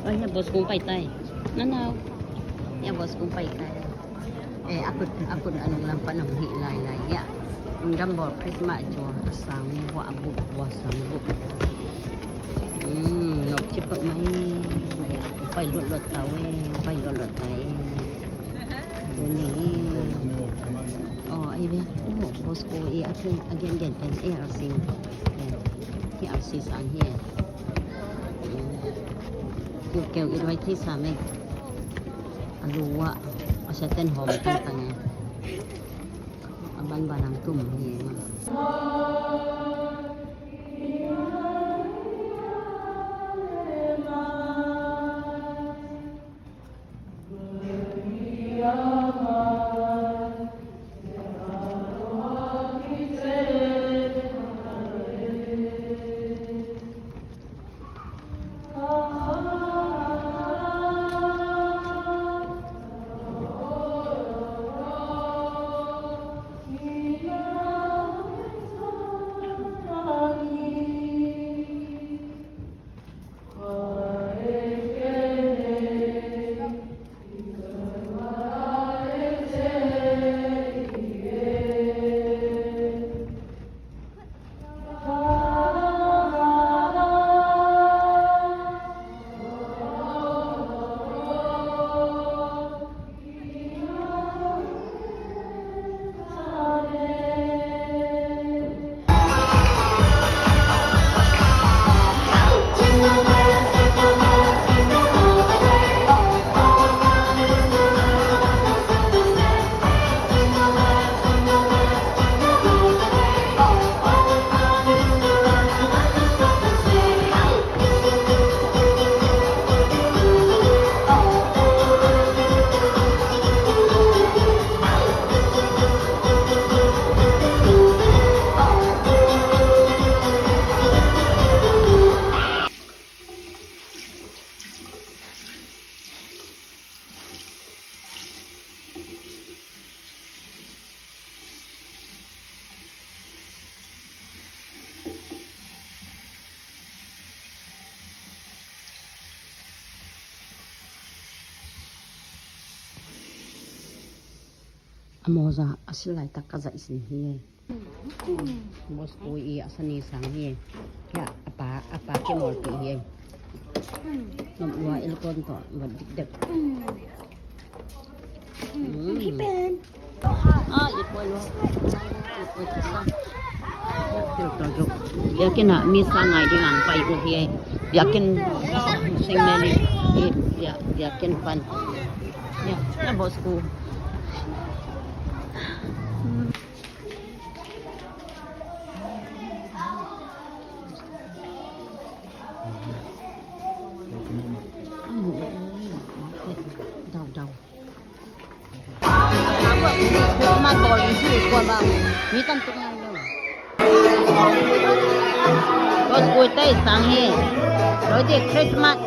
Ay, ya bos kong paitay. Nanaw. Ya bos kong paitay. Ako anong lang pa nang hilay-lay. Ya. Ang dambor, prisma jo. Asang wa abuk wasang buk. Lộc chip bận may. Phải luật tàu phải luật này. Ini. Oh, ini. Oh, bosku again ARC. ARC sang here. Kêu ítไว้ที่3เองรู้ว่าเอาใช้เต้นหอมตั้งแต่ไงบ้านบานางตุ่มเฮียมาAmoza asilay takaza isin hiye. Bos ko asani sang hiye. Ya apa ke molto hiye. Namwa ilkon to madigdag. Ipen. Ipon lo. Ipon sa. Yakin na misa ngai di ngang pai ko hiye. Yakin sing meli. Yakin pan. Ya, na bos ko. Đầu mà gọi gì qua bao mi tan tung ngang đâu bos cuối tây sáng hè rồi thì Christmas